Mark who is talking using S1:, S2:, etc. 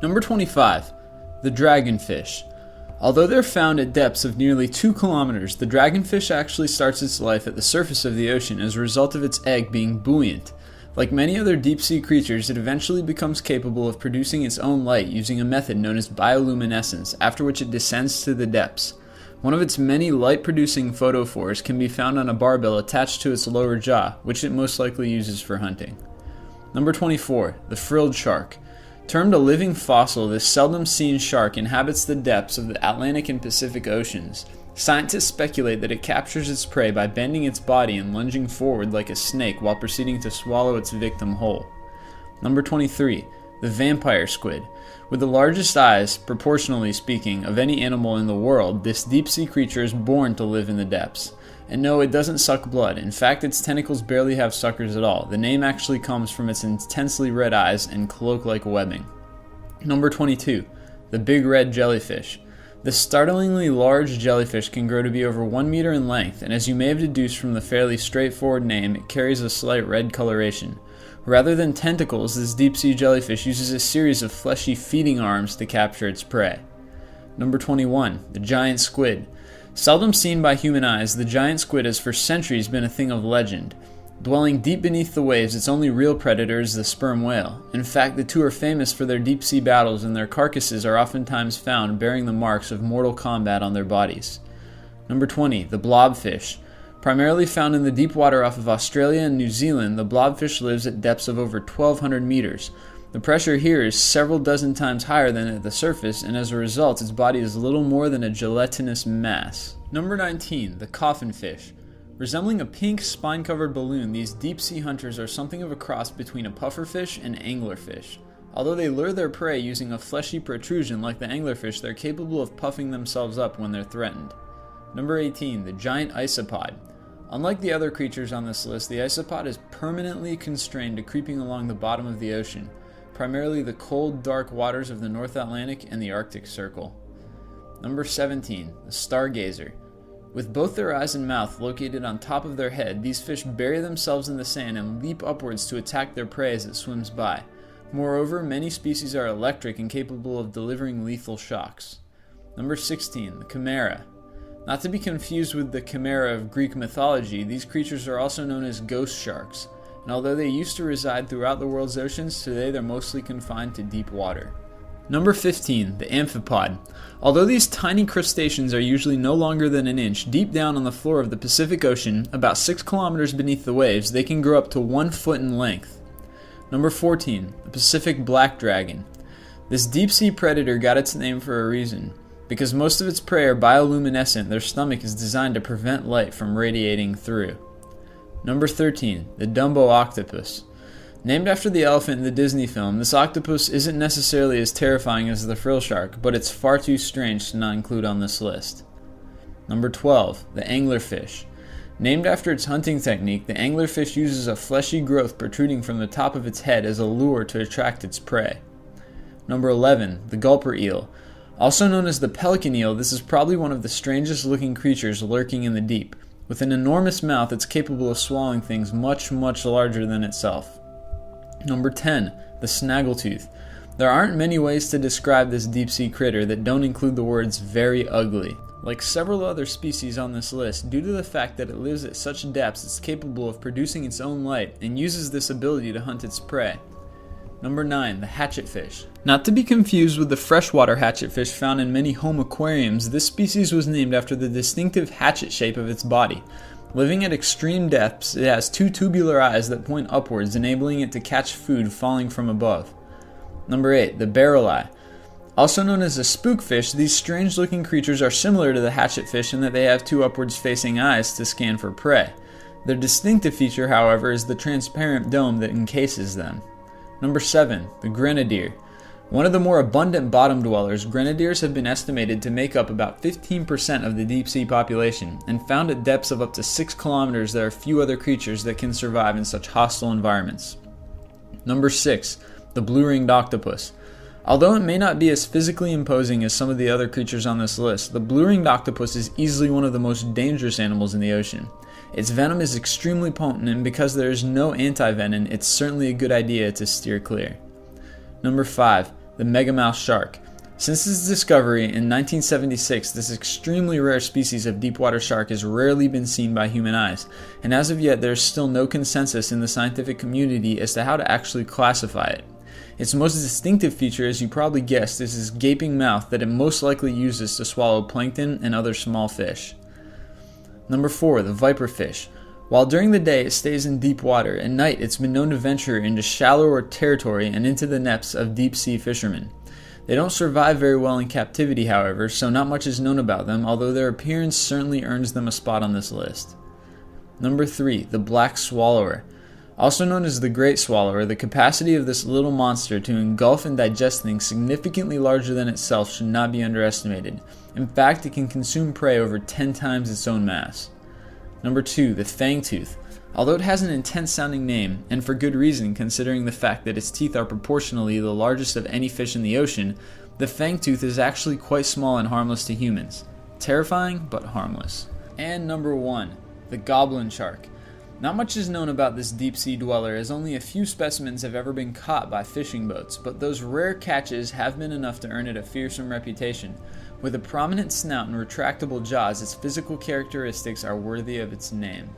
S1: Number 25. The dragonfish. Although they're found at depths of nearly 2 kilometers, the dragonfish actually starts its life at the surface of the ocean as a result of its egg being buoyant. Like many other deep-sea creatures, it eventually becomes capable of producing its own light using a method known as bioluminescence, after which it descends to the depths. One of its many light-producing photophores can be found on a barbell attached to its lower jaw, which it most likely uses for hunting. Number 24. The frilled shark. Termed a living fossil, this seldom-seen shark inhabits the depths of the Atlantic and Pacific Oceans. Scientists speculate that it captures its prey by bending its body and lunging forward like a snake while proceeding to swallow its victim whole. Number 23. The vampire squid. With the largest eyes, proportionally speaking, of any animal in the world, this deep-sea creature is born to live in the depths. And no, it doesn't suck blood. In fact, its tentacles barely have suckers at all. The name actually comes from its intensely red eyes and cloak-like webbing. Number 22. The big red jellyfish. This startlingly large jellyfish can grow to be over 1 meter in length, and as you may have deduced from the fairly straightforward name, it carries a slight red coloration. Rather than tentacles, this deep-sea jellyfish uses a series of fleshy feeding arms to capture its prey. Number 21. The giant squid. Seldom seen by human eyes, the giant squid has for centuries been a thing of legend. Dwelling deep beneath the waves, its only real predator is the sperm whale. In fact, the two are famous for their deep-sea battles, and their carcasses are oftentimes found bearing the marks of mortal combat on their bodies. Number 20. The blobfish. Primarily found in the deep water off of Australia and New Zealand, the blobfish lives at depths of over 1,200 meters. The pressure here is several dozen times higher than at the surface, and as a result, its body is little more than a gelatinous mass. Number 19. The coffin fish. Resembling a pink, spine-covered balloon, these deep-sea hunters are something of a cross between a pufferfish and anglerfish. Although they lure their prey using a fleshy protrusion like the anglerfish, they're capable of puffing themselves up when they're threatened. Number 18. The giant isopod. Unlike the other creatures on this list, the isopod is permanently constrained to creeping along the bottom of the ocean, primarily the cold, dark waters of the North Atlantic and the Arctic Circle. Number 17. The stargazer. With both their eyes and mouth located on top of their head, these fish bury themselves in the sand and leap upwards to attack their prey as it swims by. Moreover, many species are electric and capable of delivering lethal shocks. Number 16. The chimera. Not to be confused with the chimera of Greek mythology, these creatures are also known as ghost sharks, and although they used to reside throughout the world's oceans, today they're mostly confined to deep water. Number 15. The amphipod. Although these tiny crustaceans are usually no longer than an inch, deep down on the floor of the Pacific Ocean, about 6 kilometers beneath the waves, they can grow up to 1 foot in length. Number 14. The Pacific black dragon. This deep-sea predator got its name for a reason. Because most of its prey are bioluminescent, their stomach is designed to prevent light from radiating through. Number 13. The Dumbo octopus. Named after the elephant in the Disney film, this octopus isn't necessarily as terrifying as the frill shark, but it's far too strange to not include on this list. Number 12. The anglerfish. Named after its hunting technique, the anglerfish uses a fleshy growth protruding from the top of its head as a lure to attract its prey. Number 11. The gulper eel. Also known as the pelican eel, this is probably one of the strangest looking creatures lurking in the deep. With an enormous mouth, it's capable of swallowing things much, much larger than itself. Number 10. The snaggletooth. There aren't many ways to describe this deep-sea critter that don't include the words very ugly. Like several other species on this list, due to the fact that it lives at such depths, it's capable of producing its own light and uses this ability to hunt its prey. Number 9. The hatchetfish. Not to be confused with the freshwater hatchetfish found in many home aquariums, this species was named after the distinctive hatchet shape of its body. Living at extreme depths, it has 2 tubular eyes that point upwards, enabling it to catch food falling from above. Number 8. The barrel eye. Also known as a spookfish, these strange-looking creatures are similar to the hatchetfish in that they have 2 upwards-facing eyes to scan for prey. Their distinctive feature, however, is the transparent dome that encases them. Number 7. The grenadier. One of the more abundant bottom dwellers, grenadiers have been estimated to make up about 15% of the deep-sea population, and found at depths of up to 6 kilometers there are few other creatures that can survive in such hostile environments. Number 6. The blue-ringed octopus. Although it may not be as physically imposing as some of the other creatures on this list, the blue-ringed octopus is easily one of the most dangerous animals in the ocean. Its venom is extremely potent, and because there is no anti-venom, it's certainly a good idea to steer clear. Number 5. the megamouth shark. Since its discovery in 1976, this extremely rare species of deepwater shark has rarely been seen by human eyes, and as of yet there is still no consensus in the scientific community as to how to actually classify it. Its most distinctive feature, as you probably guessed, is its gaping mouth that it most likely uses to swallow plankton and other small fish. Number 4. The viperfish. While during the day it stays in deep water, at night it's been known to venture into shallower territory and into the nets of deep-sea fishermen. They don't survive very well in captivity, however, so not much is known about them, although their appearance certainly earns them a spot on this list. Number 3. The black swallower. Also known as the great swallower, the capacity of this little monster to engulf and digest things significantly larger than itself should not be underestimated. In fact, it can consume prey over 10 times its own mass. Number 2. The fangtooth. Although it has an intense sounding name, and for good reason considering the fact that its teeth are proportionally the largest of any fish in the ocean, the fangtooth is actually quite small and harmless to humans. Terrifying, but harmless. And number 1. The goblin shark. Not much is known about this deep-sea dweller, as only a few specimens have ever been caught by fishing boats, but those rare catches have been enough to earn it a fearsome reputation. With a prominent snout and retractable jaws, its physical characteristics are worthy of its name.